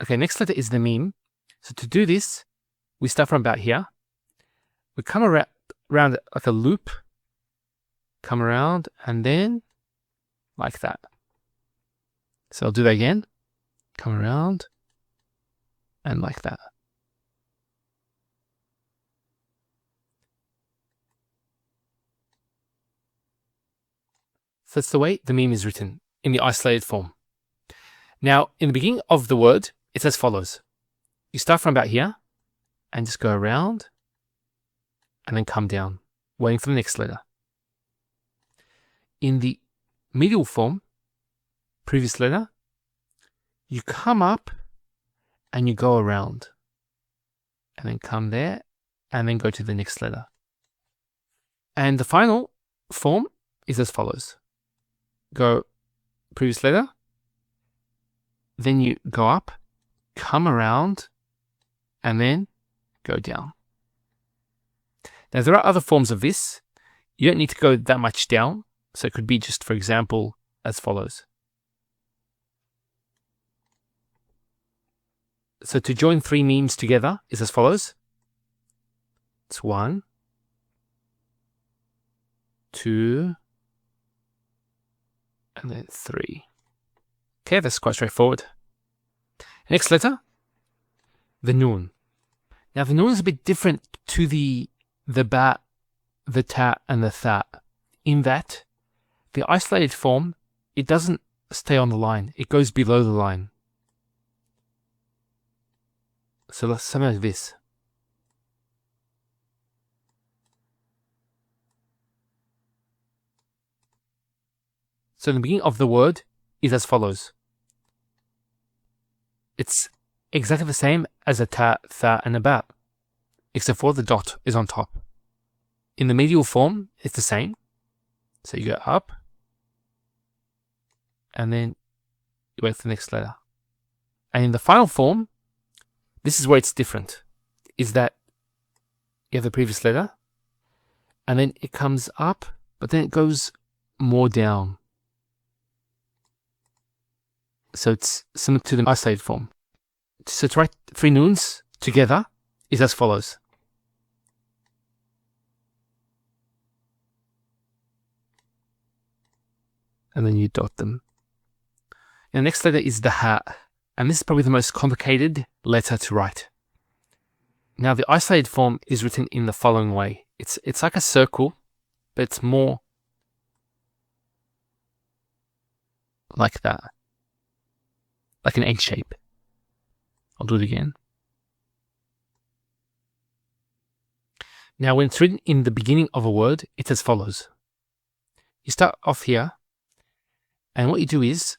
Okay, next letter is the Meem. So to do this, we start from about here. We come around like a loop, come around, and then like that. So I'll do that again. Come around, and like that. So that's the way the Meem is written in the isolated form. Now, in the beginning of the word, it's as follows. You start from about here, and just go around, and then come down, waiting for the next letter. In the medial form, previous letter, you come up, and you go around, and then come there, and then go to the next letter. And the final form is as follows. Go previous letter, then you go up, come around, and then go down. Now, there are other forms of this. You don't need to go that much down. So it could be just, for example, as follows. So to join three memes together is as follows. It's 1, 2, and then 3. Okay, that's quite straightforward. Next letter, the Noon. Now the Noon is a bit different to the Ba, the Ta, and the Tha, in that the isolated form, it doesn't stay on the line. It goes below the line. So let's something like this. So the beginning of the word is as follows. It's exactly the same as a Ta, Tha, and a Ba, except for the dot is on top. In the medial form, it's the same. So you go up, and then you wait for the next letter. And in the final form, this is where it's different, is that you have the previous letter, and then it comes up, but then it goes more down. So it's similar to the isolated form. So to write three noons together is as follows. And then you dot them. And the next letter is the Ha, and this is probably the most complicated letter to write. Now the isolated form is written in the following way. It's like a circle, but it's more like that. Like an egg shape. I'll do it again. Now when it's written in the beginning of a word, it's as follows. You start off here, and what you do is,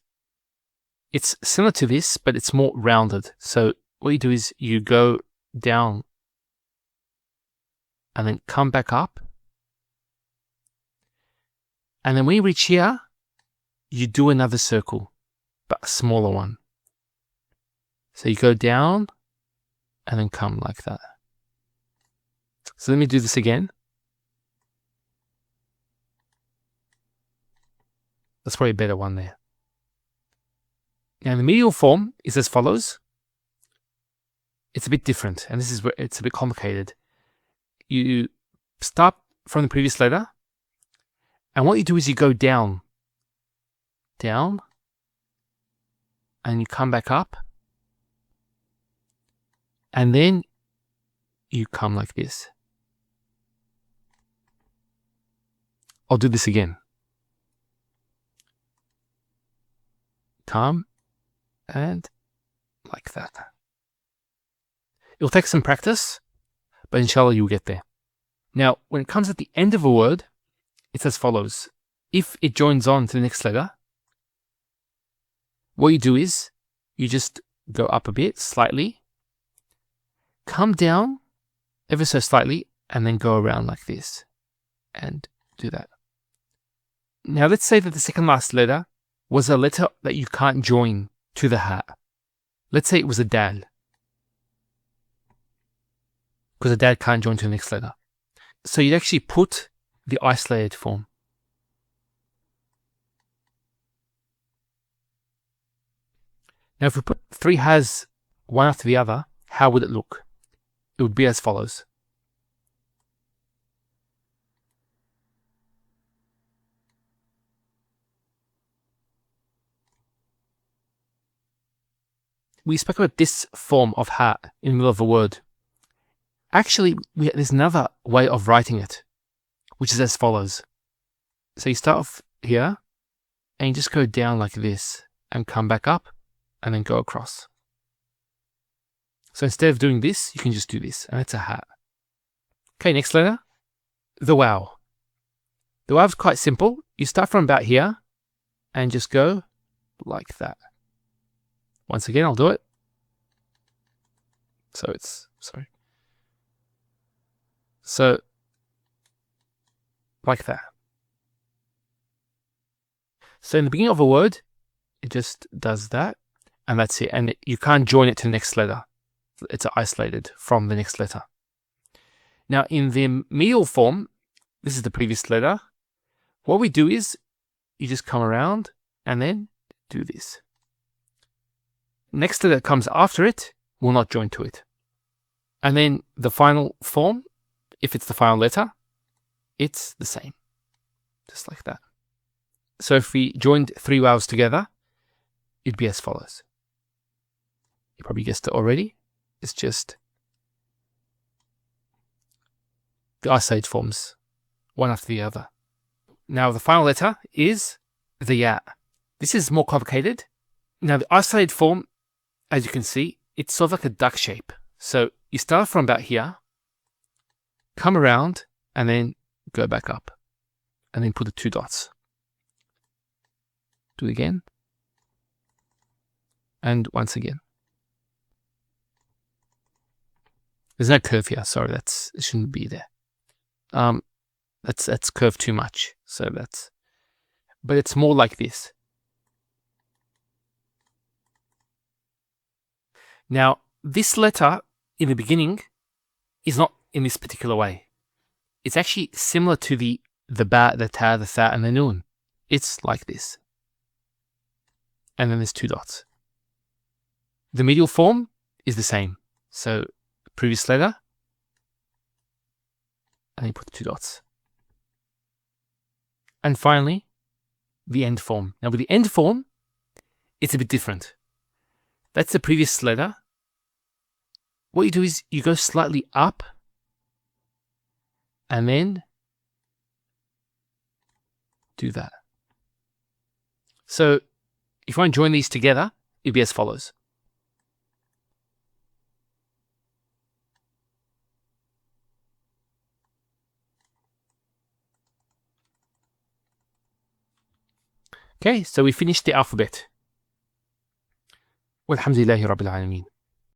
it's similar to this, but it's more rounded. So what you do is you go down and then come back up. And then when you reach here, you do another circle, but a smaller one. So you go down and then come like that. So let me do this again. That's probably a better one there. Now the medial form is as follows. It's a bit different, and this is where it's a bit complicated. You start from the previous letter, and what you do is you go down, and you come back up, and then you come like this. I'll do this again. Come, and like that. It'll take some practice, but inshallah you'll get there. Now, when it comes at the end of a word, it's as follows. If it joins on to the next letter, what you do is you just go up a bit, slightly, come down ever so slightly, and then go around like this, and do that. Now, let's say that the second last letter was a letter that you can't join to the Ha. Let's say it was a Dal, because a Dal can't join to the next letter. So you'd actually put the isolated form. Now, if we put three Has one after the other, how would it look? It would be as follows. We spoke about this form of ha in the middle of a word. Actually, there's another way of writing it, which is as follows. So you start off here, and you just go down like this, and come back up, and then go across. So instead of doing this, you can just do this, and it's a ha. Okay, next letter, the wow. The wow is quite simple. You start from about here, and just go like that. Once again, I'll do it. So So, like that. So in the beginning of a word, it just does that, and that's it. And you can't join it to the next letter. It's isolated from the next letter. Now, in the medial form, this is the previous letter. What we do is, you just come around, and then do this. Next letter that comes after it will not join to it. And then the final form, if it's the final letter, it's the same. Just like that. So if we joined three vowels together, it'd be as follows. You probably guessed it already. It's just the isolated forms, one after the other. Now the final letter is the ya. This is more complicated. Now the isolated form, as you can see, it's sort of like a duck shape. So you start from about here, come around, and then go back up. And then put the two dots. Do it again. And once again. There's no curve here. Sorry, it shouldn't be there. That's curved too much. So but it's more like this. Now, this letter in the beginning is not in this particular way. It's actually similar to the ba, the ta, the tha, and the nun. It's like this. And then there's two dots. The medial form is the same. So, previous letter, and then you put the two dots. And finally, the end form. Now, with the end form, it's a bit different. That's the previous letter. What you do is you go slightly up, and then do that. So if you want to join these together, it'd be as follows. Okay, so we finished the alphabet. Walhamdulillahi Rabbil Alameen.